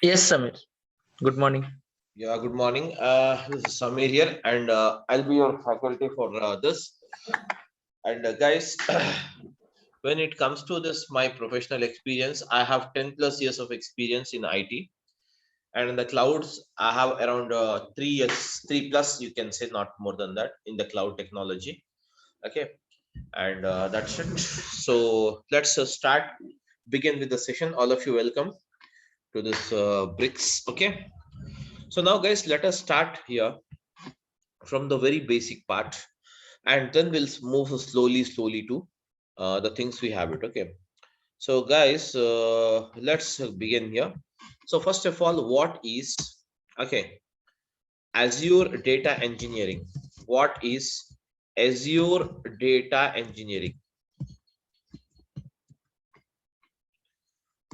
Yes, Samir. Good morning. Yeah, good morning. This is Samir here, and I'll be your faculty for this. And guys, when it comes to this, my professional experience, I have 10 plus years of experience in IT, and in the clouds, I have around 3 years, 3 plus, you can say, not more than that, in the cloud technology. Okay, and that's it. So let's begin with the session. All of you, welcome to this bricks. Okay, so now, guys, let us start here from the very basic part, and then we'll move slowly to the things we have it. Okay, so guys, let's begin here. So first of all, what is, okay, Azure data engineering? What is Azure data engineering?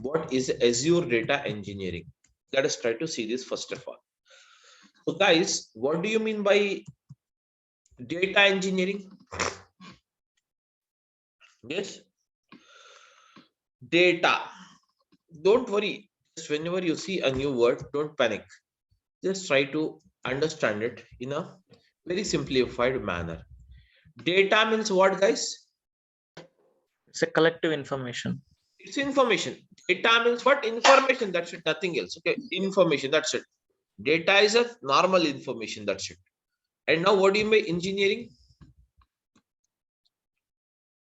What is Azure data engineering? Let us try to see this first of all. So guys, what do you mean by data engineering? Yes, data. Don't worry, just whenever you see a new word, don't panic. Just try to understand it in a very simplified manner. Data means what, guys? It's a collective information. It's information. Data means what? Information. That's it. Nothing else. Okay. Information. That's it. Data is a normal information. That's it. And now, what do you mean engineering?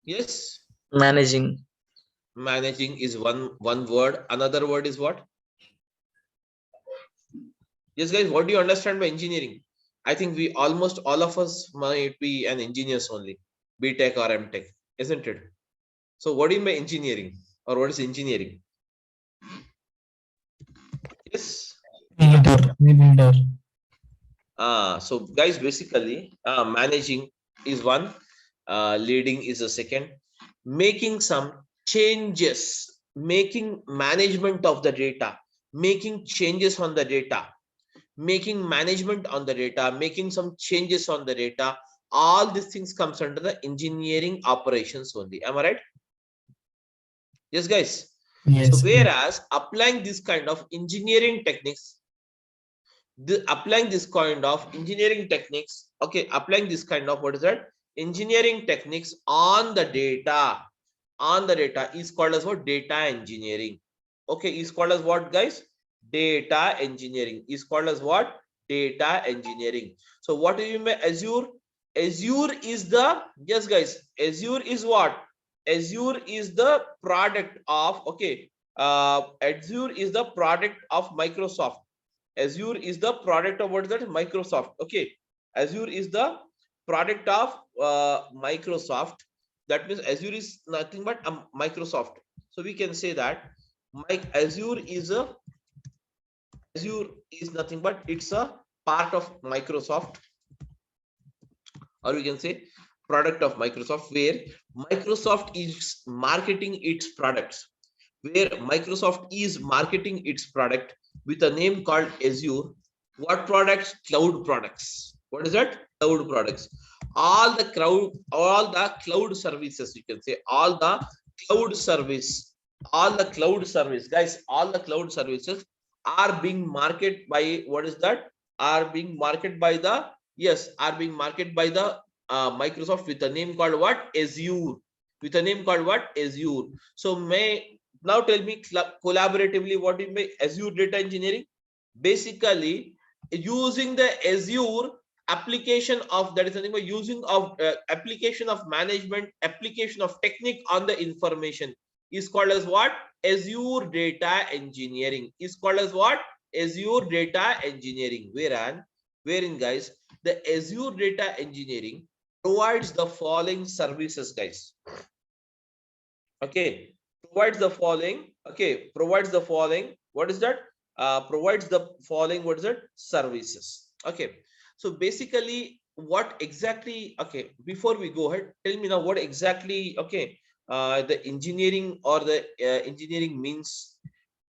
Yes. Managing. Managing is one word. Another word is what? Yes, guys. What do you understand by engineering? I think we almost all of us might be an engineers only, B Tech or M Tech, isn't it? So, what do you mean engineering, or what is engineering? Yes. Builder. So guys, basically, managing is one, leading is a second, making some changes, making management of the data, making changes on the data, making management on the data, making some changes on the data. All these things comes under the engineering operations only. Am I right? Yes, guys. Yes. So whereas applying this kind of engineering techniques, applying this kind of engineering techniques, okay, applying this kind of, what is that, engineering techniques on the data, is called as what? Data engineering. Okay, is called as what, guys? Data engineering is called as what? Data engineering. So what do you mean Azure? Azure is the, yes guys, Azure is what? Azure is the product of, okay, Azure is the product of Microsoft. Azure is the product of, what is that? Microsoft. Okay, Azure is the product of Microsoft. That means Azure is nothing but a Microsoft. So we can say that Azure is nothing but it's a part of Microsoft, or we can say product of Microsoft, where Microsoft is marketing its products, where Microsoft is marketing its product with a name called Azure. What products? Cloud products. What is that? Cloud products. All the cloud services, you can say, all the cloud service, guys, all the cloud services are being marketed by, what is that? Are being marketed by the, yes, are being marketed by the Microsoft with a name called what? Azure. With a name called what? Azure. So now tell me collaboratively, what do you mean Azure data engineering? Basically, using the Azure application of, that is nothing but using of application of management, application of technique on the information is called as what? Azure data engineering is called as what? Azure data engineering. Wherein guys, the Azure data engineering provides the following services, guys. Okay, provides the following. Okay, provides the following. What is that? Provides the following. What is that? Services. Okay, so basically, what exactly? Okay, before we go ahead, tell me now what exactly. Okay, the engineering, or the engineering means.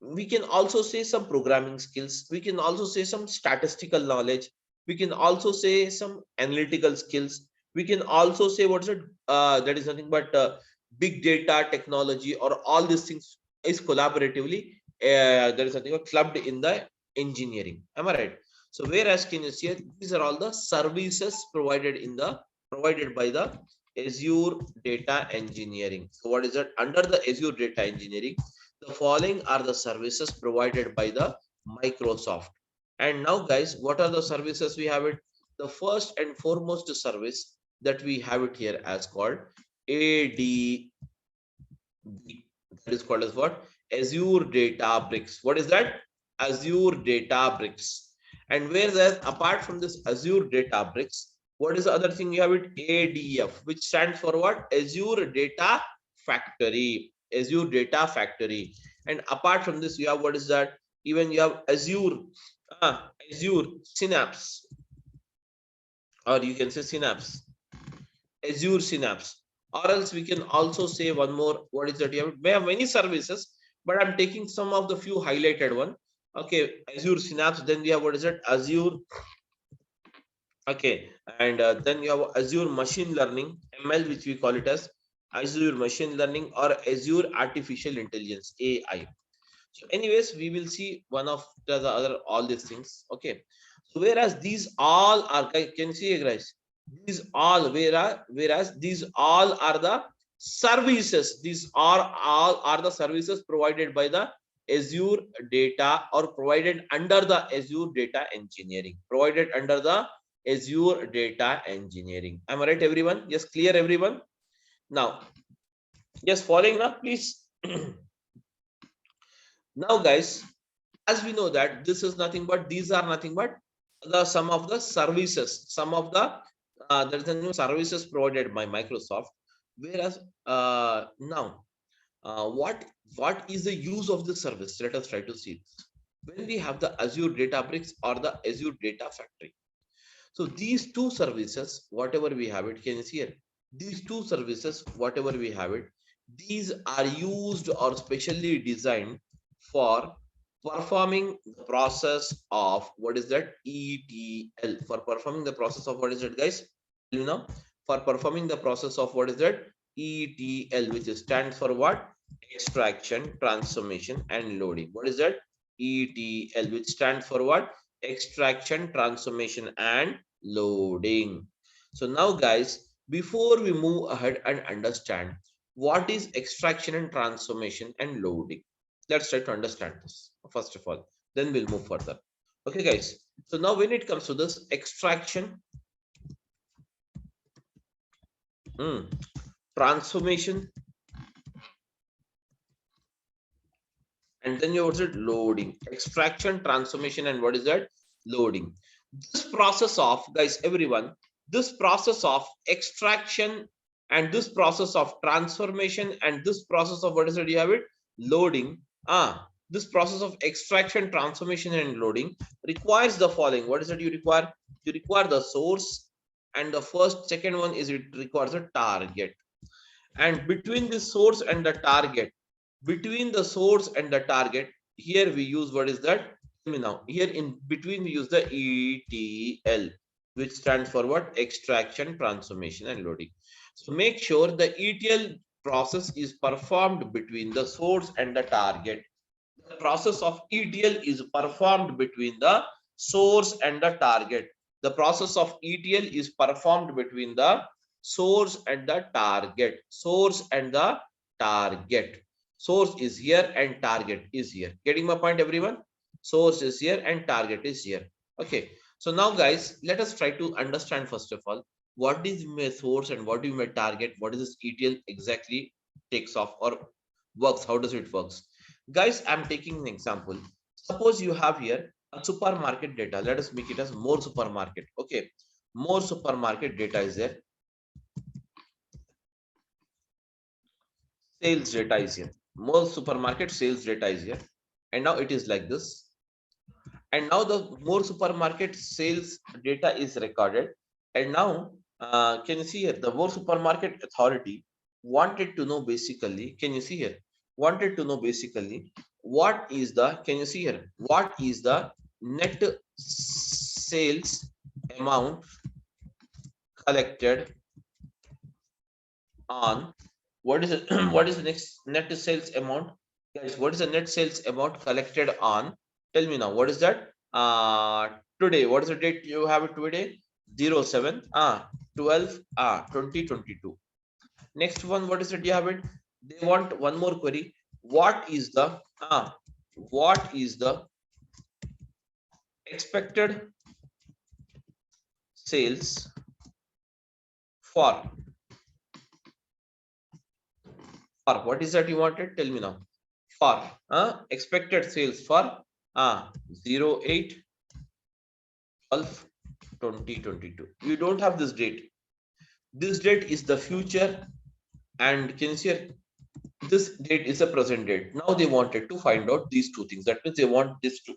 We can also say some programming skills. We can also say some statistical knowledge. We can also say some analytical skills. We can also say, what's it? That is nothing but big data technology, or all these things is collaboratively there is something called clubbed in the engineering. Am I right? So whereas can you see these are all the services provided by the Azure Data Engineering. So what is it? Under the Azure Data Engineering, the following are the services provided by the Microsoft. And now guys, what are the services we have it? The first and foremost service that we have it here as called ADB. That is called as what? Azure Databricks. What is that? Azure Databricks. And whereas apart from this Azure Databricks, what is the other thing you have it? ADF, which stands for what? Azure Data Factory. Azure Data Factory. And apart from this, you have what is that? Even you have Azure Synapse, or you can say Synapse. Azure Synapse, or else we can also say one more. What is that? You have many services, but I'm taking some of the few highlighted one. Okay, Azure Synapse. Then we have what is it? Azure. Okay, and then you have Azure Machine Learning (ML), which we call it as Azure Machine Learning or Azure Artificial Intelligence (AI). So, anyways, we will see one of the other all these things. Okay, so whereas these all are, can you see guys? These all whereas these all are the services. These are all are the services provided by the Azure Data or provided under the Azure Data Engineering. Provided under the Azure Data Engineering. Am I right, everyone? Yes, clear, everyone. Now, yes, following up, please. Now, guys, as we know that this is nothing but these are nothing but the some of the services, some of the there is a new services provided by Microsoft. Whereas now, what is the use of the service? Let us try to see this. When we have the Azure Databricks or the Azure Data Factory. So these two services, whatever we have it, can you see here? These two services, whatever we have it, these are used or specially designed for performing the process of what is that? ETL. For performing the process of what is it, guys? You know, for performing the process of what is that? ETL, which stands for what? Extraction, transformation, and loading. What is that? ETL, which stands for what? Extraction, transformation, and loading. So now, guys, before we move ahead and understand what is extraction and transformation and loading, let's try to understand this first of all, then we'll move further. Okay, guys, so now when it comes to this extraction, transformation, and then you also loading. Extraction, transformation, and what is that? Loading. This process of, guys, everyone, this process of extraction and this process of transformation and this process of what is it? You have it? Loading. This process of extraction, transformation, and loading requires the following. What is it you require? You require the source, and the second one is it requires a target. And between the source and the target, here we use what is that? Now here in between we use the ETL, which stands for what? Extraction, transformation, and loading. So make sure the ETL process is performed between the source and the target. The process of ETL is performed between the source and the target. The process of ETL is performed between the source and the target. Source and the target. Source is here and target is here. Getting my point, everyone? Source is here and target is here. Okay. So now, guys, let us try to understand first of all what is my source and what is my target. What is this ETL exactly takes off or works? How does it works? Guys, I'm taking an example. Suppose you have here a supermarket data. Let us make it as more supermarket. Okay. More supermarket data is there. Sales data is here. More supermarket sales data is here. And now it is like this. And now the more supermarket sales data is recorded. And now, can you see here? The more supermarket authority wanted to know basically, can you see here? Wanted to know basically what is the, can you see here? What is the net sales amount collected on what is it? What is the next net sales amount Guys, what is the net sales amount collected on? Tell me now, what is that? Today, what is the date you have it today? 07 12 2022. Next one, what is it you have it? They want one more query. What is the expected sales for what is that you wanted? Tell me now. For expected sales for 08 12 2022. You don't have this date. This date is the future, and can you see here? This date is a present date. Now they wanted to find out these two things. That means they want this two.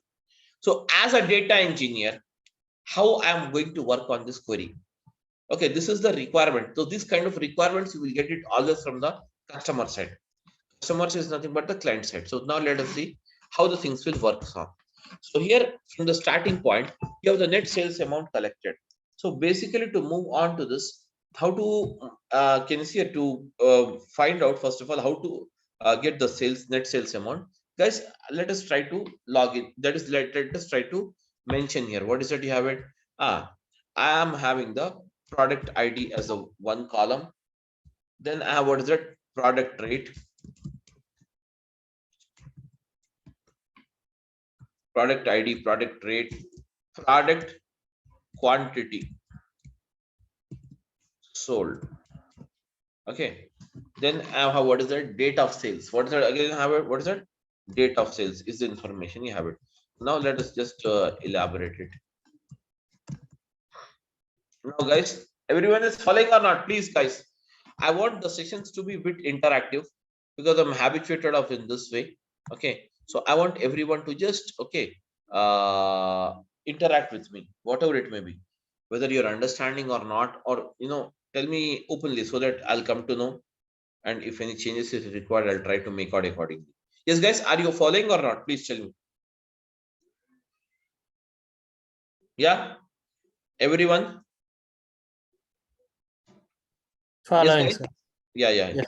So as a data engineer, how I am going to work on this query? Okay, this is the requirement. So this kind of requirements you will get it always from the customer side. Customers is nothing but the client side. So now let us see how the things will work on. So here from the starting point, you have the net sales amount collected. So basically to move on to this, how to can you see here to find out first of all how to get the net sales amount. Guys, let us try to log in. That is, let us try to mention here. What is it you have it? I am having the product ID as a one column. Then I have what is it? Product rate. Product ID, product rate, product quantity sold. Okay. Then I have what is the date of sales? What is that again? I have it. What is that? Date of sales is the information you have it. Now let us just elaborate it. Now, guys, everyone is following or not? Please, guys. I want the sessions to be a bit interactive because I'm habituated of in this way. Okay. So I want everyone to just interact with me, whatever it may be, whether you're understanding or not, or tell me openly so that I'll come to know. And if any changes is required, I'll try to make out accordingly. Yes, guys, are you following or not? Please tell me. Yeah, everyone. Following, Yes, sir. yeah.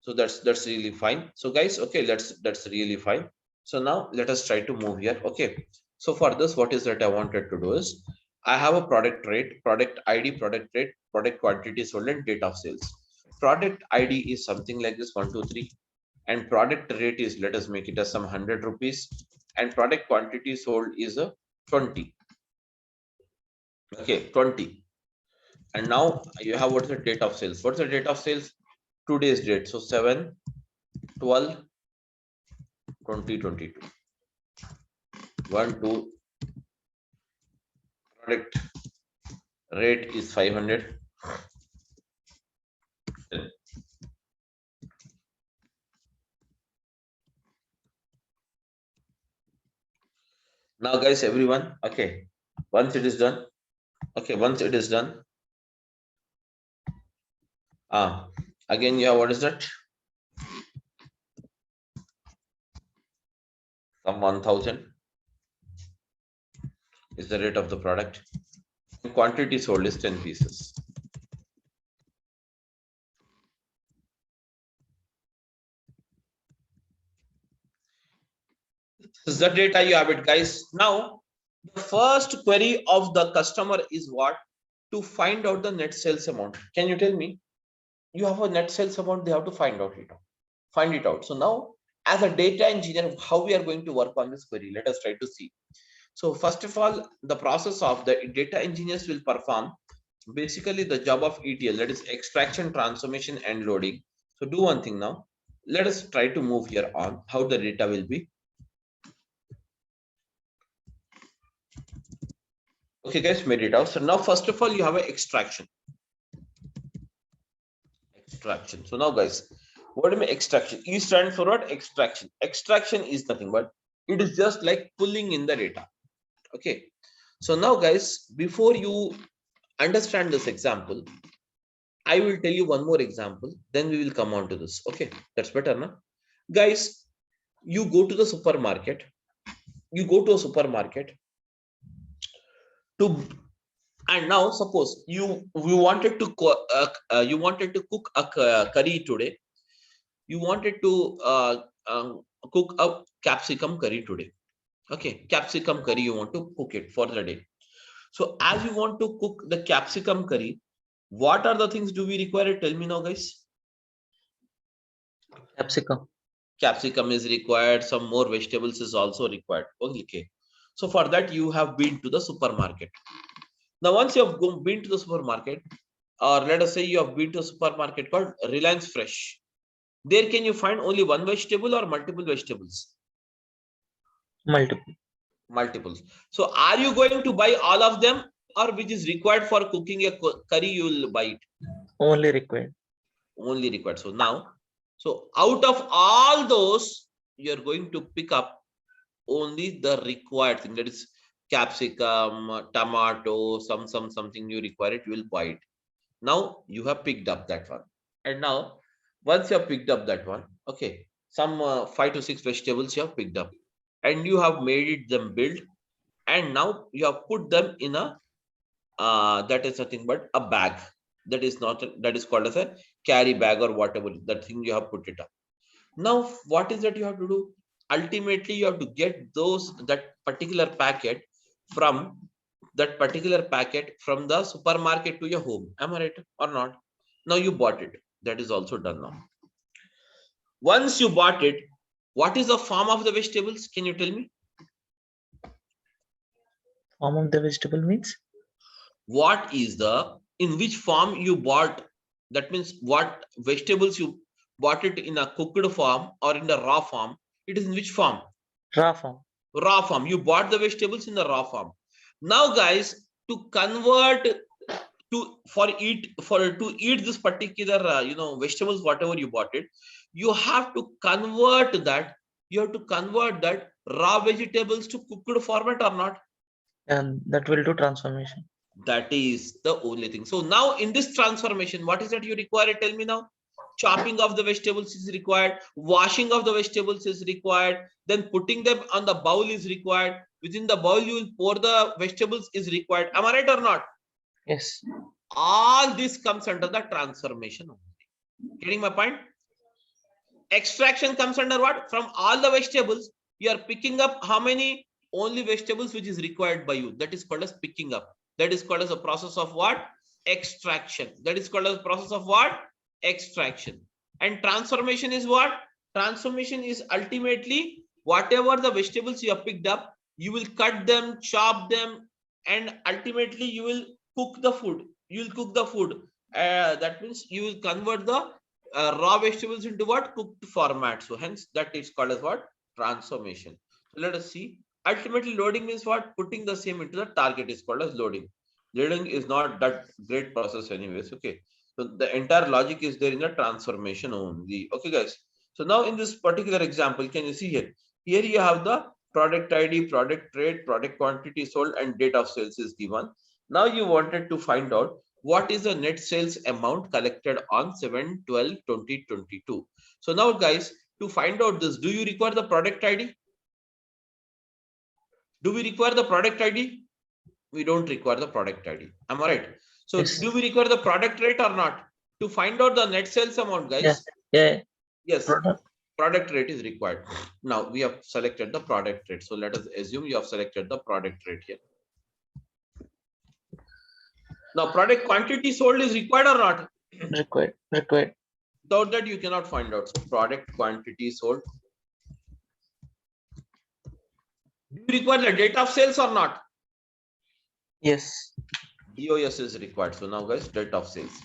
So that's really fine. So guys, okay, that's really fine. So now let us try to move here. Okay, so for this, what is that I wanted to do is I have a product rate, product ID, product rate, product quantity sold, and date of sales. Product ID is something like this 1 2 3, and product rate is, let us make it as some 100 rupees, and product quantity sold is a 20. Okay, 20. And now you have what's the date of sales? What's the date of sales? Today's date. So 7 12 2022. 1 2. Product rate is 500. Now, guys, everyone, okay, once it is done, again you have what is that? Some 1000 is the rate of the product. Quantity sold is 10 pieces. This is the data you have it, guys. Now, the first query of the customer is what? To find out the net sales amount. Can you tell me? You have a net sales amount, they have to find it out. So now, as a data engineer, how we are going to work on this query? Let us try to see. So first of all, the process of the data engineers will perform basically the job of ETL, that is extraction, transformation, and loading. So do one thing now. Let us try to move here on how the data will be. Okay, guys, made it out. So now, first of all, you have an extraction. So now, guys, what do you mean extraction? E stands for what? Extraction. Extraction is nothing but it is just like pulling in the data. Okay. So now, guys, before you understand this example, I will tell you one more example. Then we will come on to this. Okay, that's better, no? Guys, you go to the supermarket. You go to a supermarket to. And now, suppose you wanted to cook a curry today. You wanted to cook a capsicum curry today. Okay, capsicum curry, you want to cook it for the day. So as you want to cook the capsicum curry, what are the things do we require? Tell me now, guys. Capsicum. Capsicum is required. Some more vegetables is also required. Okay. So for that, you have been to the supermarket. Now, once you have been to the supermarket, or let us say you have been to a supermarket called Reliance Fresh. There can you find only one vegetable or multiple vegetables? Multiple. Multiples. So are you going to buy all of them, or which is required for cooking a curry, you will buy it? Only required. Only required. So now, so out of all those, you're going to pick up only the required thing, that is capsicum, tomato, something you require it, you will buy it. Now you have picked up that one, and now once you have picked up that one, okay, some 5 to 6 vegetables you have picked up, and you have made it them build, and now you have put them in a that is nothing but a bag. That is not, that is called as a carry bag or whatever, that thing you have put it up. Now what is that you have to do? Ultimately you have to get that particular packet from the supermarket to your home. Am I right or not? Now you bought it. That is also done now. Once you bought it, what is the form of the vegetables? Can you tell me? Form of the vegetable means? What is the, in which form you bought? That means what vegetables you bought it in a cooked form or in the raw form? It is in which form? Raw form. Raw form. You bought the vegetables in the raw form. Now guys, to convert to eat this particular vegetables, whatever you bought it, you have to convert that. You have to convert that raw vegetables to cooked format or not? And that will do transformation. That is the only thing. So now in this transformation, what is that you require? Tell me now. Chopping of the vegetables is required. Washing of the vegetables is required. Then putting them on the bowl is required. Within the bowl, you will pour the vegetables is required. Am I right or not? Yes. All this comes under the transformation. Getting my point? Extraction comes under what? From all the vegetables, you are picking up how many? Only vegetables which is required by you. That is called as picking up. That is called as a process of what? Extraction. That is called as a process of what? Extraction. And transformation is what? Transformation is ultimately whatever the vegetables you have picked up, you will cut them, chop them, and ultimately you will cook the food. You will cook the food. That means you will convert the raw vegetables into what? Cooked format. So hence that is called as what? Transformation. So let us see. Ultimately loading means what? Putting the same into the target is called as loading. Loading is not that great process anyways. Okay. So the entire logic is there in the transformation only. Okay, guys. So now in this particular example, can you see here? Here you have the product ID, product rate, product quantity sold, and date of sales is given. Now you wanted to find out what is the net sales amount collected on 7/12/2022. So now guys, to find out this, do you require the product ID? Do we require the product ID? We don't require the product ID. Am I right? So Yes. do we require the product rate or not? To find out the net sales amount, guys? Yeah. Yes. Product Rate is required. Now we have selected the product rate. So let us assume you have selected the product rate here. Now product quantity sold is required or not? Required. Without that you cannot find out. So product quantity sold. Do you require the date of sales or not? Yes. DOS is required. So now guys, date of sales.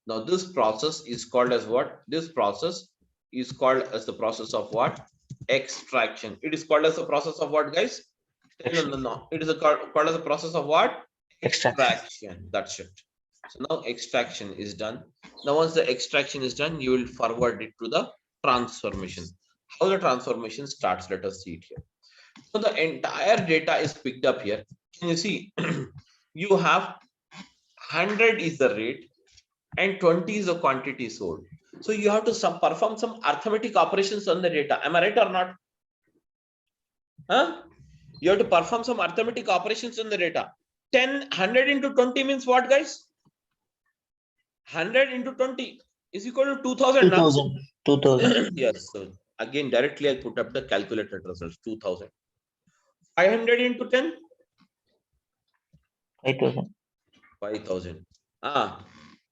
Now this process is called as what? This process is called as the process of what? Extraction. It is called as the process of what, guys? No. It is called as a process of what? Extraction. That's it. So now extraction is done. Now once the extraction is done, you will forward it to the transformation. How the transformation starts, let us see it here. So the entire data is picked up here. Can you see? You have 100 is the rate and 20 is the quantity sold. So you have to perform some arithmetic operations on the data. Am I right or not? Huh? You have to perform some arithmetic operations on the data. 100 into 20 means what, guys? 100 into 20 is equal to 2000. 2000. Yes. So Again, directly I put up the calculated results, 2000. 500 into 10, 5,000. 5000.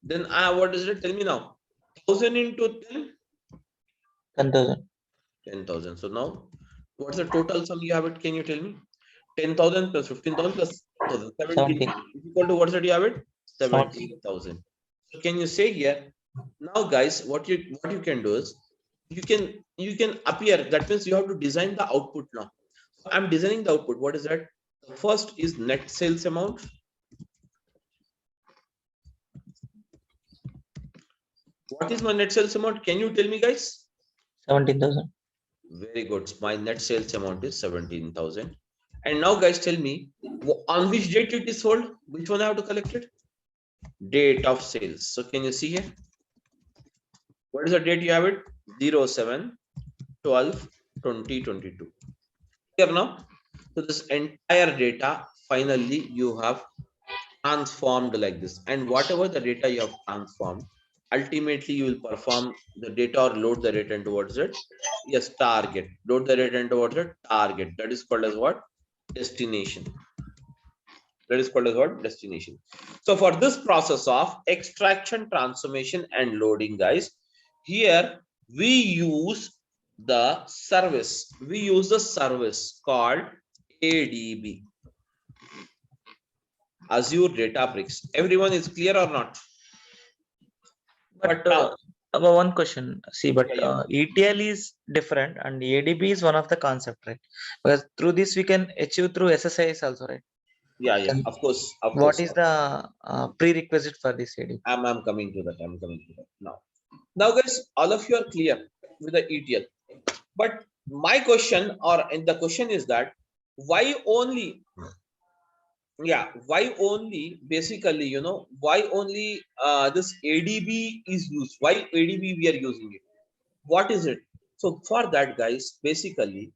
Then what is it? Tell me now. 1000 into 10, 10,000. 10,000. So now, what's the total sum you have it? Can you tell me? 10,000 plus 15,000 plus 10,000. 17 is equal to what's that you have it? 17,000. So can you say here? Now, guys, what you can do is you can appear. That means you have to design the output now. So I'm designing the output. What is that? The first is net sales amount. What is my net sales amount? Can you tell me, guys? 17,000. Very good. My net sales amount is 17,000. And now, guys, tell me on which date it is sold. Which one I have to collect it? Date of sales. So can you see here? What is the date you have it? 07/12/2022. Here now. So this entire data finally you have transformed like this. And whatever the data you have transformed, ultimately you will perform the data or load the data towards it. Yes, target. Load the data towards it. Target. That is called as what? Destination. That is called as what? Destination. So for this process of extraction, transformation, and loading, guys, here we use the service. We use the service called ADB. Azure Databricks. Everyone is clear or not? But one question. See, but ETL is different and ADB is one of the concept, right? Because through this we can achieve through SSIS also, right? Yeah, of course. What is the prerequisite for this ADB? I'm coming to that. I'm coming to that now. Now, guys, all of you are clear with the ETL. But my question and the question is that why only? Yeah, why only? Basically, why only this ADB is used? Why ADB we are using it? What is it? So for that, guys, basically,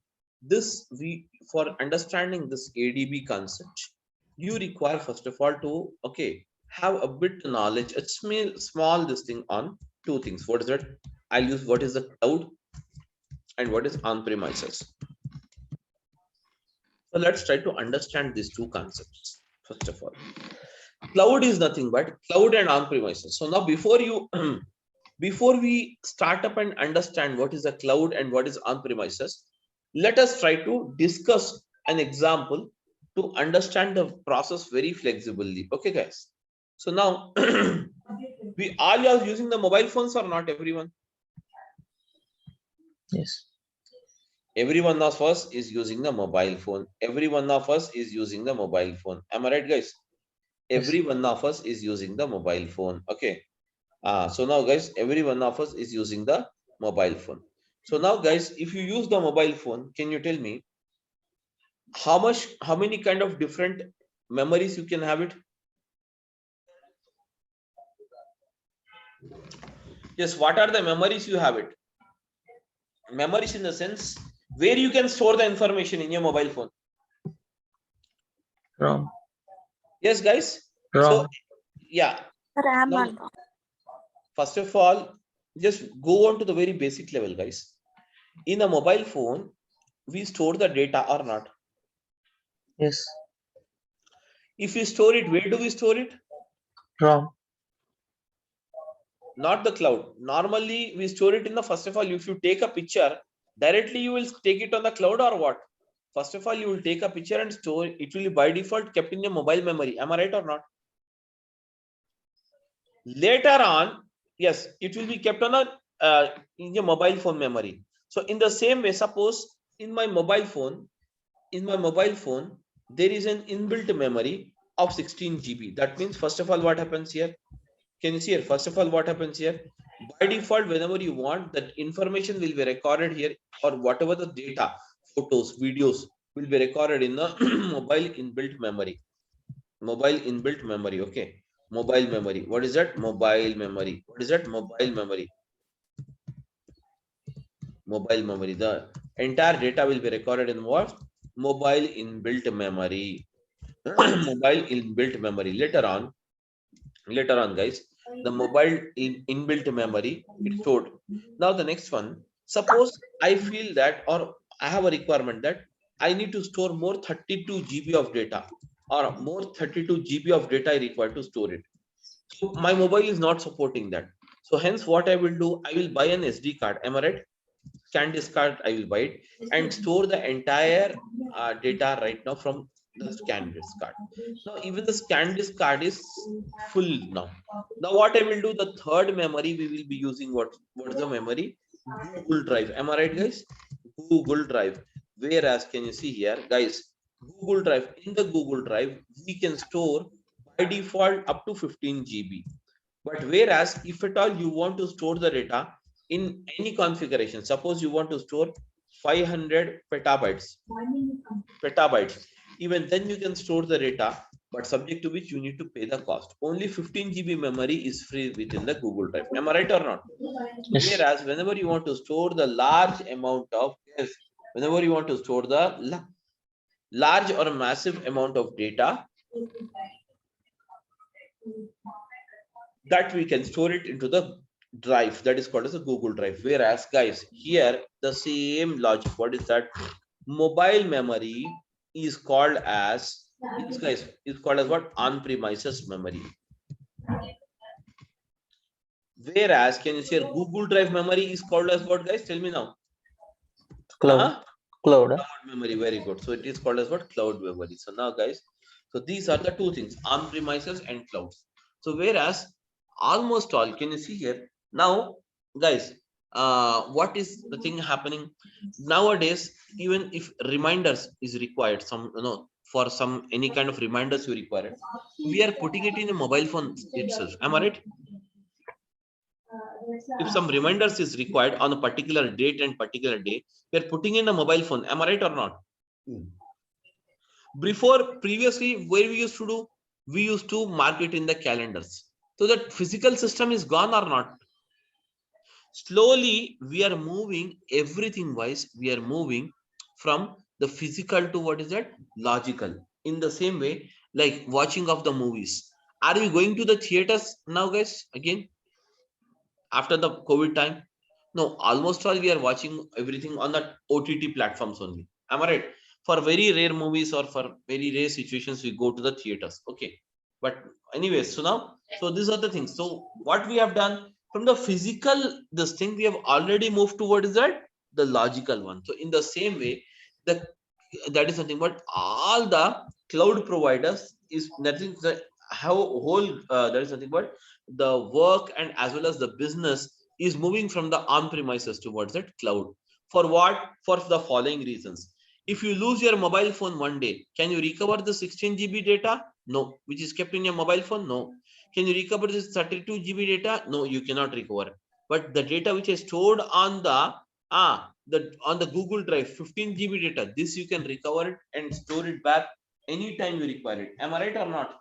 for understanding this ADB concept, you require first of all to have a bit knowledge, a small this thing on two things. What is that? I'll use what is the cloud and what is on-premises. So let's try to understand these two concepts. First of all, cloud is nothing but cloud and on-premises. So now before we start up and understand what is a cloud and what is on-premises, let us try to discuss an example to understand the process very flexibly. Okay, guys. So now we all are using the mobile phones or not, everyone? Yes. Every one of us is using the mobile phone. Every one of us is using the mobile phone. Am I right, guys? Every one of us is using the mobile phone. Okay. So now, guys, every one of us is using the mobile phone. So now, guys, if you use the mobile phone, can you tell me how many kind of different memories you can have it? Yes, what are the memories you have it? Memories in the sense where you can store the information in your mobile phone. ROM. Yes, guys. ROM. So yeah. Now, first of all, just go on to the very basic level, guys. In a mobile phone, we store the data or not? Yes. If we store it, where do we store it? ROM. Not the cloud. Normally, we store it in the, first of all, if you take a picture, directly you will take it on the cloud or what? First of all, you will take a picture and store it. It will be by default kept in your mobile memory. Am I right or not? Later on, yes, it will be kept on in your mobile phone memory. So in the same way, suppose in my mobile phone, there is an inbuilt memory of 16 GB. That means, first of all, what happens here? Can you see here? First of all, what happens here? By default, whenever you want, that information will be recorded here, or whatever the data, photos, videos will be recorded in the mobile inbuilt memory. Mobile inbuilt memory. Okay. Mobile memory. What is that? Mobile memory. What is that? Mobile memory. Mobile memory. The entire data will be recorded in what? Mobile inbuilt memory. Mobile inbuilt memory. Later on, guys, the mobile inbuilt memory, it's stored. Now the next one, Suppose I feel that, or I have a requirement that I need to store more 32 GB of data, or more 32 GB of data I require to store it. So my mobile is not supporting that. So hence what I will do, I will buy an SD card. Am I right? SanDisk card, I will buy it and store the entire data right now from the SanDisk card. Now even the SanDisk card is full now. Now what I will do, the third memory we will be using, what is the memory? Google Drive. Am I right, guys? Google Drive. Whereas, can you see here, guys? Google Drive. In the Google Drive, we can store by default up to 15 GB. But whereas, if at all you want to store the data in any configuration, suppose you want to store 500 petabytes, even then you can store the data, but subject to which you need to pay the cost. Only 15 GB memory is free within the Google Drive. Am I right or not? Yes. Whereas whenever you want to store the large amount of, yes, whenever you want to store the large or massive amount of data, that we can store it into the drive that is called as a Google Drive. Whereas, guys, here the same logic. What is that? Mobile memory is called as, guys, is called as what? On-premises memory. Whereas, can you say Google Drive memory is called as what, guys? Tell me now. Cloud. Cloud. Cloud memory. Very good. So it is called as what? Cloud memory. So now, guys, so these are the two things: on-premises and clouds. So whereas almost all, can you see here now, guys? What is the thing happening nowadays? Even if reminders is required, some for some any kind of reminders you require, we are putting it in a mobile phone itself. Am I right? If some reminders is required on a particular date and particular day, we are putting in a mobile phone. Am I right or not? Before, previously, where we used to do, we used to mark it in the calendars. So that physical system is gone or not? Slowly we are moving, everything wise we are moving from the physical to what is that? Logical. In the same way, like watching of the movies, are we going to the theaters now, guys, again after the COVID time? No, almost all we are watching everything on the OTT platforms only. Am I right? For very rare movies or for very rare situations, we go to the theaters. Okay. But anyways, so now, so these are the things. So what we have done from the physical, this thing, we have already moved towards that, the logical one. So in the same way, the that is something, but all the cloud providers is nothing that how whole that is nothing but the work and as well as the business is moving from the on-premises towards that cloud. For what? For the following reasons. If you lose your mobile phone one day, can you recover the 16 GB data? No. Which is kept in your mobile phone? No. Can you recover this 32 GB data? No, you cannot recover. But the data which is stored on the on the Google Drive, 15 GB data, this you can recover it and store it back anytime you require it. Am I right or not?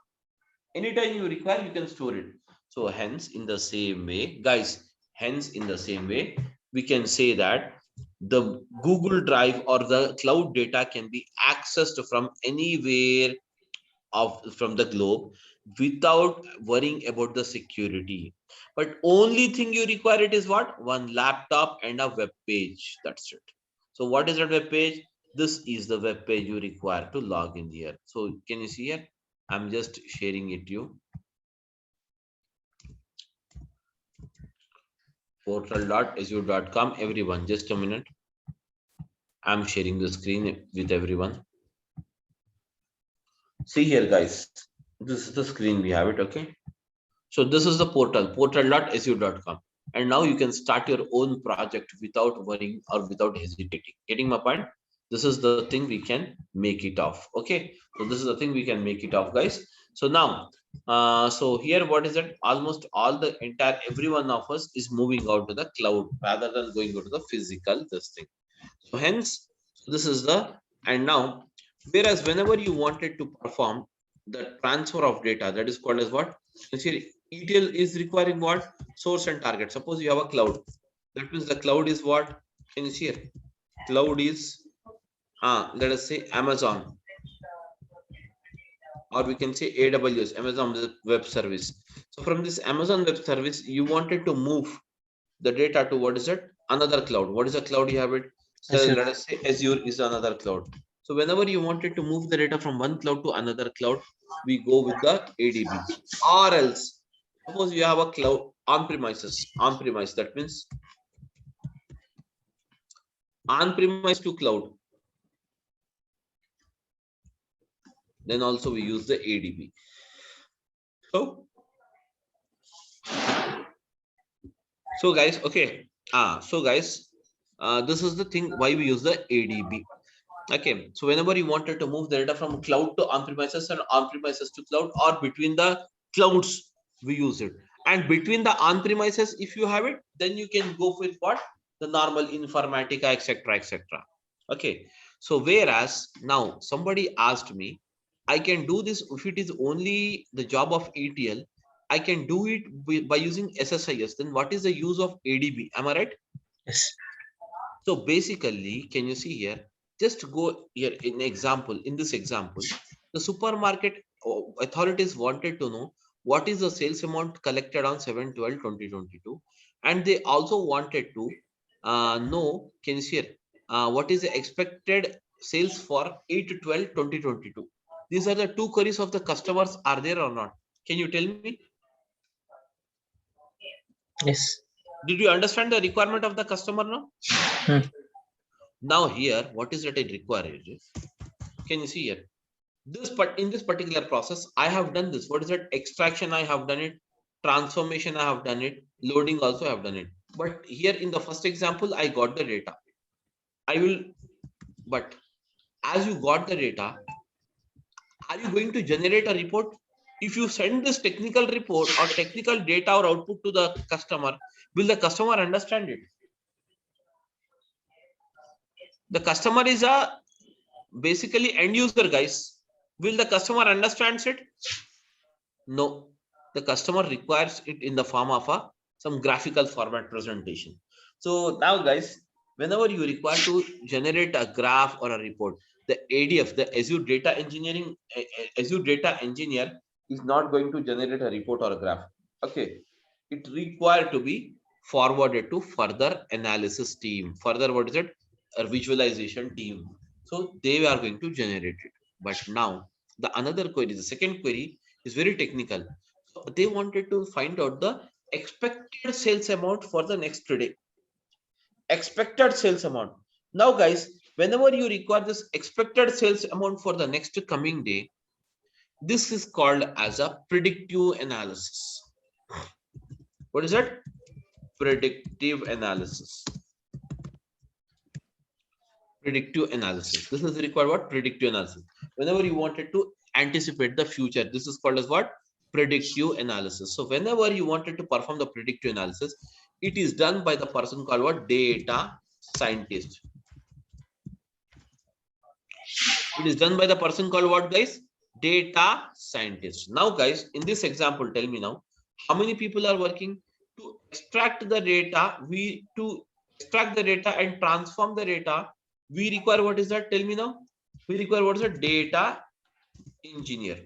Anytime you require, you can store it. So hence, in the same way, guys, hence in the same way, we can say that the Google Drive or the cloud data can be accessed from anywhere from the globe without worrying about the security. But only thing you require it is what? One laptop and a web page. That's it. So what is that web page? This is the web page you require to log in here. So can you see here? I'm just sharing it to you. Portal.azure.com. Everyone, just a minute. I'm sharing the screen with everyone. See here, guys. This is the screen we have it. Okay. So this is the portal, portal.azure.com. And now you can start your own project without worrying or without hesitating. Getting my point? This is the thing we can make it off. Okay. So this is the thing we can make it off, guys. So now, so here, what is it? Almost all the entire, every one of us is moving out to the cloud rather than going to the physical, this thing. So hence, this is the, and now, whereas whenever you wanted to perform the transfer of data, that is called as what? ETL is requiring what? Source and target. Suppose you have a cloud. That means the cloud is what? Can you see here? Cloud is, let us say Amazon. Or we can say AWS, Amazon Web Service. So from this Amazon Web Service, you wanted to move the data to what is it? another cloud. What is a cloud you have it? So Azure. let us say Azure is another cloud. So whenever you wanted to move the data from one cloud to another cloud, we go with the ADB. Or else, suppose you have a cloud on-premises. On-premise, that means on-premise to cloud. Then also we use the ADB. So guys, okay. So guys, this is the thing why we use the ADB. Okay, so whenever you wanted to move the data from cloud to on-premises and on-premises to cloud, or between the clouds, we use it. And between the on-premises, if you have it, then you can go with what? The normal Informatica, etc., etc. Okay, so whereas now somebody asked me, I can do this if it is only the job of ETL, I can do it by using SSIS. Then what is the use of ADB? Am I right? Yes. So basically, can you see here? Just go here in example. In this example, the supermarket authorities wanted to know what is the sales amount collected on 7/12/2022, and they also wanted to know. Can you see here? What is the expected sales for 8/12/2022? These are the two queries of the customers. Are there or not? Can you tell me? Yes. Did you understand the requirement of the customer now? Now here, what is that it requires? Can you see here? In this particular process, I have done this. What is that? Extraction, I have done it. Transformation, I have done it. Loading also I have done it. But here in the first example, I got the data. But as you got the data, are you going to generate a report? If you send this technical report or technical data or output to the customer, will the customer understand it? The customer is a basically end user, guys. Will the customer understands it? No. The customer requires it in the form of some graphical format presentation. So now, guys, whenever you require to generate a graph or a report, the ADF, the Azure Data Engineering, Azure Data Engineer is not going to generate a report or a graph. Okay, it required to be forwarded to further analysis team. Further, what is it? A visualization team. So they are going to generate it. But now the another query, the second query is very technical. So they wanted to find out the expected sales amount for the next day. Expected sales amount. Now, guys, whenever you require this expected sales amount for the next coming day, this is called as a predictive analysis. What is that? Predictive analysis. Predictive analysis. This is required what? Predictive analysis. Whenever you wanted to anticipate the future, this is called as what? Predictive analysis. So whenever you wanted to perform the predictive analysis, it is done by the person called what? Data scientist. It is done by the person called what, guys? Data scientist. Now, guys, in this example, tell me now, how many people are working to extract the data? To extract the data and transform the data, we require what is that? Tell me now. We require what is a data engineer.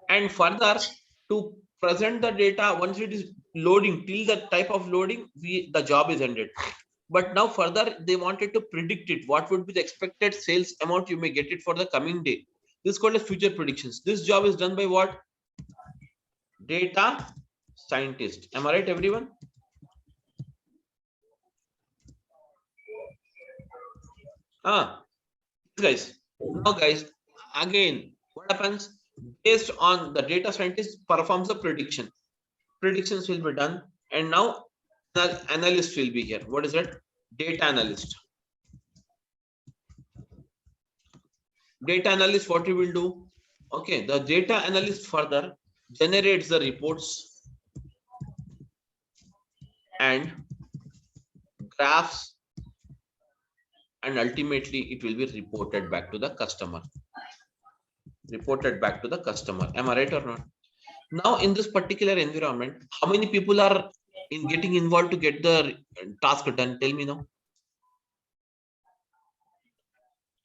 And further, to present the data, once it is loading, till the type of loading, the job is ended. But now further, they wanted to predict it. What would be the expected sales amount you may get it for the coming day? This is called as future predictions. This job is done by what? Data scientist. Am I right, everyone? Guys. Now, guys, again, what happens? Based on the data scientist performs the prediction. Predictions will be done, and now the analyst will be here. What is that? Data analyst. Data analyst, what he will do? Okay, the data analyst further generates the reports and graphs, and ultimately it will be reported back to the customer. Reported back to the customer. Am I right or not? Now, in this particular environment, how many people are getting involved to get the task done? Tell me now.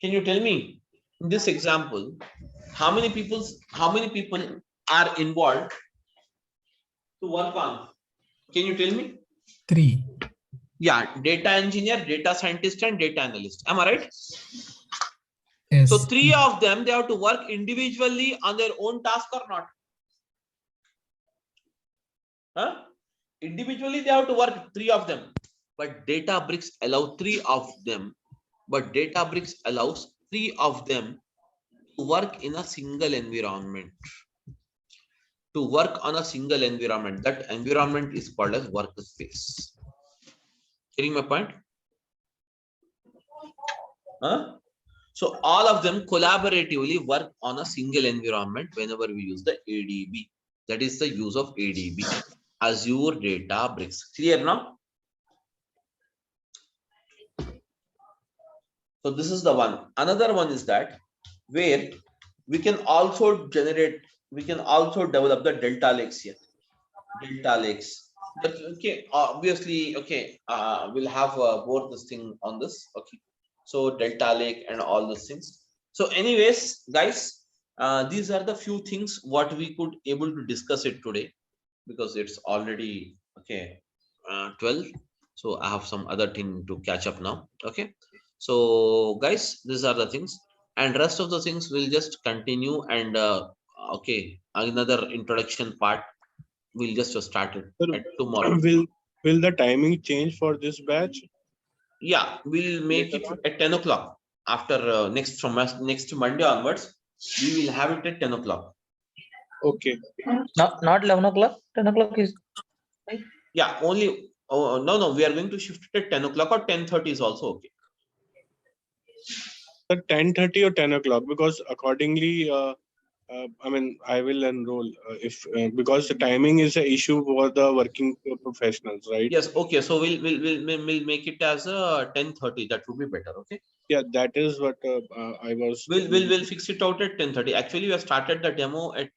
Can you tell me in this example, how many people are involved to work on Can you tell me? 3. Yeah, data engineer, data scientist, and data analyst. Am I right? Yes. So 3 of them, they have to work individually on their own task or not? Huh? Individually, they have to work 3 of them. But Databricks allow 3 of them. But Databricks allows 3 of them to work in a single environment. To work on a single environment. That environment is called as workspace. Getting my point? Huh? So all of them collaboratively work on a single environment whenever we use the ADB. That is the use of ADB, Azure Databricks. Clear now? So this is the one. Another one is that where we can also generate, we can also develop the delta lakes here. Delta lakes. But okay, obviously, okay, we'll have both this thing on this. Okay, so delta lake and all those things. So anyways, guys, these are the few things what we could able to discuss it today, because it's already okay 12. So I have some other thing to catch up now. Okay, so guys, these are the things, and rest of the things will just continue, and okay, another introduction part we'll just start it Sir, at tomorrow. will the timing change for this batch? Yeah, we'll make it at 10 o'clock after next Monday onwards. We will have it at 10 o'clock. Okay. Not 11 o'clock. 10 o'clock is. Yeah, only no, we are going to shift it at 10 o'clock, or 10:30 is also okay. Sir, 10:30 or 10 o'clock, because accordingly, I mean, I will enroll if because the timing is an issue for the working professionals, right? Yes, okay. So we'll make it as a 10:30. That would be better. Okay. Yeah, that is what I was. We'll fix it out at 10:30. Actually, we have started the demo at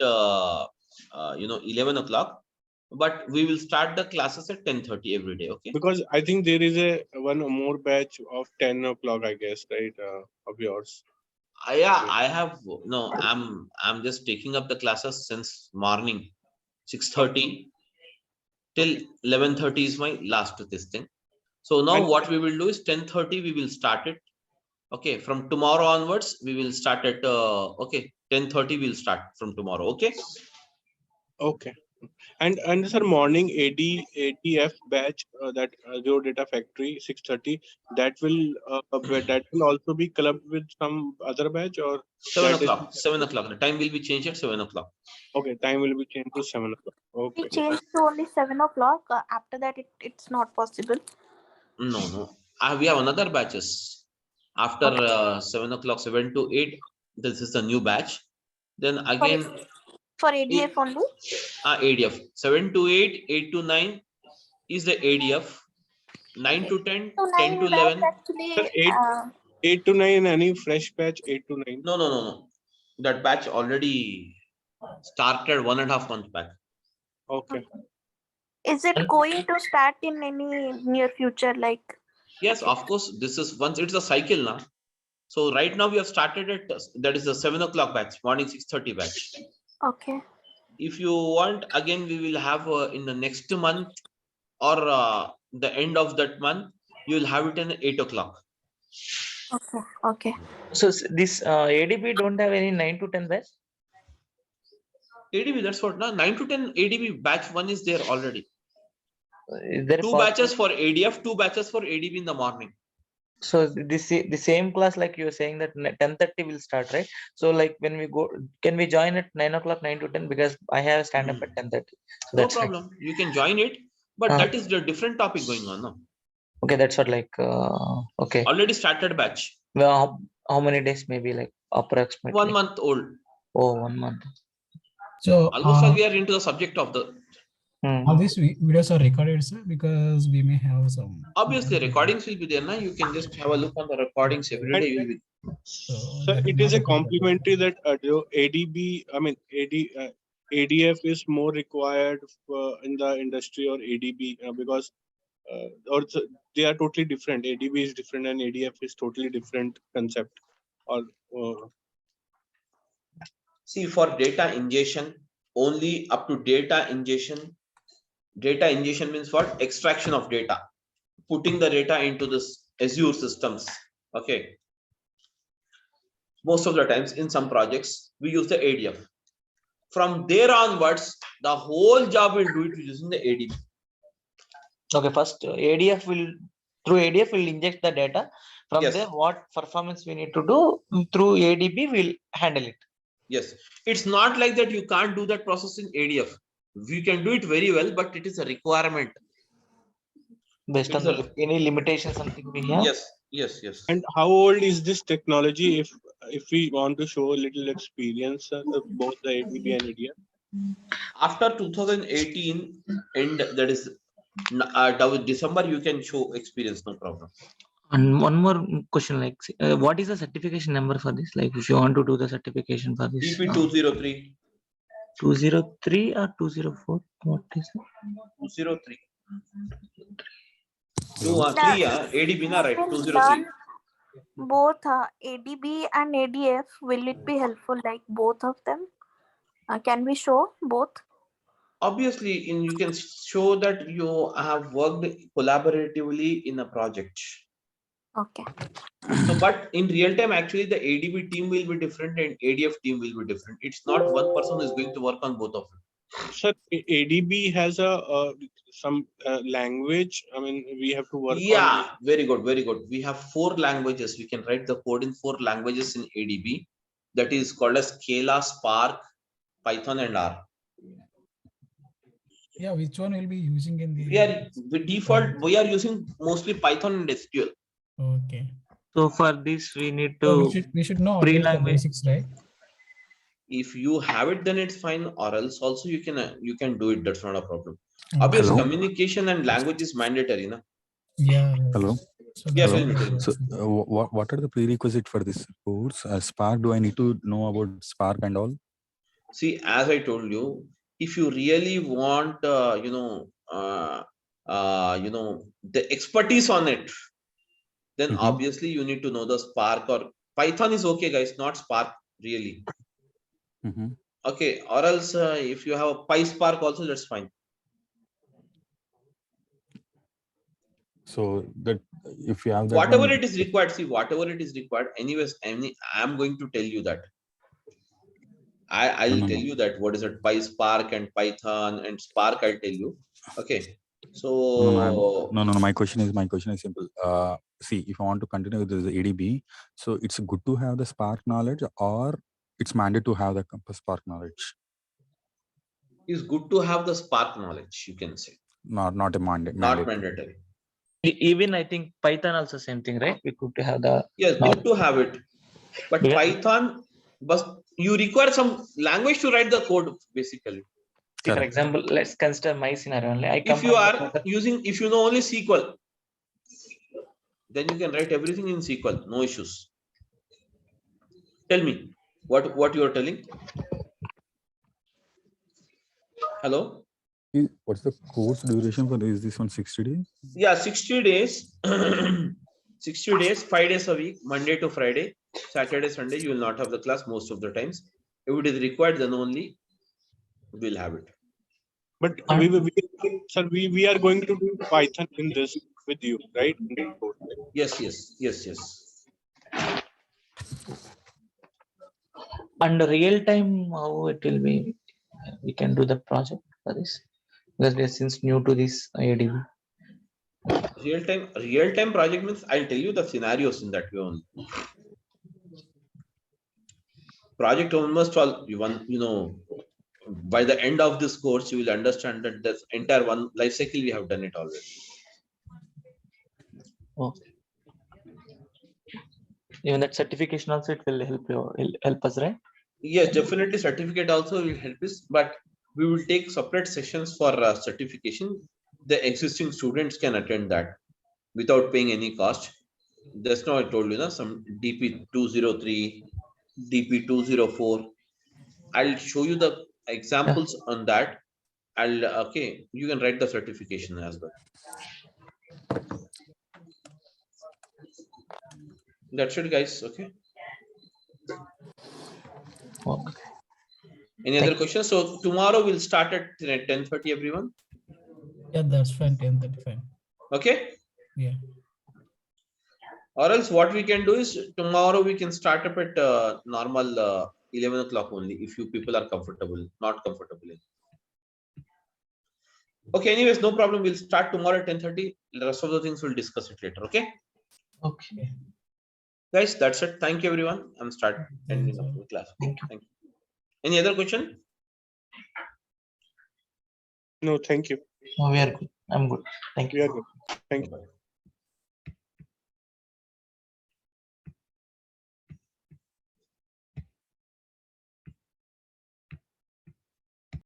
11 o'clock, but we will start the classes at 10:30 every day. Okay. Because I think there is a one more batch of 10 o'clock, I guess, right? Of yours. Yeah, I have no. I'm just taking up the classes since morning, 6:30 till 11:30 is my last this thing. So now And what we will do is 10:30 we will start it. Okay, from tomorrow onwards we will start at okay 10:30 we'll start from tomorrow. Okay. okay. And sir, morning ADF batch that Azure Data Factory 6:30, that will also be clubbed with some other batch, or 7 that is o'clock. 7 o'clock. The time will be changed at 7 o'clock. okay? Time will be changed to 7 o'clock. We Okay. changed to only 7 o'clock. After that, it's not possible. No. We have another batches after 7 o'clock, 7 to 8. This is the new batch. Then again For ADF only? ADF 7 to 8, 8 to 9 is the ADF. 9 to 10, So 10 to 9 batch 11. actually. Sir, 8 to 9, any fresh batch 8 to 9? No. That batch already started 1.5 months back. Okay. Is it going to start in any near future? Like, Yes, of course. This is once it's a cycle now. So right now we have started at that is the 7 o'clock batch, morning 6:30 batch. okay. If you want, again we will have in the next month or the end of that month, you will have it in 8 o'clock. Okay. So this ADB don't have any 9 to 10 batch. ADB, that's what now 9 to 10 ADB batch 1 is there already. Is there 2 batches for ADF, 2 batches for ADB in the morning. So the same class, like you were saying, that 10:30 will start, right? So like when we go, can we join at 9 o'clock, 9 to 10? Because I have stand up at 10:30. So No that's problem. Right. You can join it, but that is the different topic going on now. Okay, that's what like okay. Already started batch. Well, how many days? Maybe like approximately 1 month old. Oh, 1 month. So almost we are into the subject of the. All these videos are recorded, sir, because we may have some. Obviously, recordings will be there now. You can just have a look on the recordings every day. You'll be. So it is a complementary that ADB, I mean ADF is more required in the industry, or ADB because or they are totally different. ADB is different and ADF is totally different concept. Or See, for data ingestion, only up to data ingestion, Data ingestion means what? Extraction of data, putting the data into this Azure systems. Okay. Most of the times in some projects, we use the ADF. From there onwards, the whole job will do it using the ADB. Okay, first ADF will inject the data. From Yes. there, what performance we need to do through ADB will handle it. Yes, it's not like that you can't do that process in ADF. We can do it very well, but it is a requirement. Based on any limitation, something we have. Yes. And how old is this technology? If we want to show a little experience of both the ADB and ADF. After 2018, and that is December, you can show experience, no problem. And one more question, like, what is the certification number for this? Like, if you want to do the certification for this, DP 203. 203 or 204? What is it? 203. 203, ADB, na, right? 203. Both ADB and ADF, will it be helpful, like both of them? Can we show both? Obviously, you can show that you have worked collaboratively in a project. Okay. So, but in real time, actually, the ADB team will be different and ADF team will be different. It's not one person is going to work on both of them. Sir, ADB has some language. I mean, we have to work on. Yeah, very good, very good. We have 4 languages. We can write the code in 4 languages in ADB. That is called as Scala, Spark, Python, and R. Yeah, which one will be using in the? We are using mostly Python and SQL. Okay. So for this, we need So to we should know about the basics, right? If you have it, then it's fine. Or else also you can do it. That's not a problem. Obviously, communication and language is mandatory, na? Yeah. Hello. So Yeah, So what are the prerequisite for this course? Spark, do I need to know about Spark and all? See, as I told you, if you really want, the expertise on it, then obviously you need to know the Spark or Python is okay, guys, not Spark really. Okay, or else if you have a PySpark also, that's fine. So that if you have that whatever one, it is required, anyways, I'm going to tell you that. I'll tell you that what is it, PySpark and Python and Spark, I'll tell you. Okay. So no. My question is simple. See, if I want to continue with the ADB, so it's good to have the Spark knowledge, or it's mandatory to have the Spark knowledge. It's good to have the Spark knowledge, you can say. Not a mandate. Not mandatory. Even I think Python also same thing, right? We could have the good to have it, but Python, but you require some language to write the code basically. See, for example, let's consider my scenario only. If you are using, if you know only SQL, then you can write everything in SQL, no issues. Tell me what you are telling. Hello. What's the course duration for this? Is this on 60 days? Yeah, 60 days. 60 days, 5 days a week, Monday to Friday. Saturday, Sunday, you will not have the class most of the times. If it is required, then only we'll have it. But we are going to do Python in this with you, right? Yes. And real time, how it will be? We can do the project for this because we are since new to this ADB. Real time project means I'll tell you the scenarios in that way only. Project almost all by the end of this course you will understand that the entire one life cycle we have done it already. Okay. Even that certification also it will help us, right? Yes, definitely certificate also will help us, but we will take separate sessions for certification. The existing students can attend that without paying any cost. That's now I told you, some DP 203, DP 204. I'll show you the examples on that. You can write the certification as well. That's it, guys. Okay. Any other questions? So tomorrow we'll start at 10:30, everyone. Yeah, that's fine. 10:30 fine. Okay. Yeah. Or else what we can do is tomorrow we can start up at normal 11 o'clock only if you people are comfortable, not comfortable. Okay, anyways, no problem. We'll start tomorrow at 10:30. The rest of the things we'll discuss it later. Okay. Okay. Guys, that's it. Thank you, everyone. I'm ending up the class. Thank you. Thank you. Any other question? No, thank you. No, we are good. I'm good. Thank you. We are good. Thank you. Bye.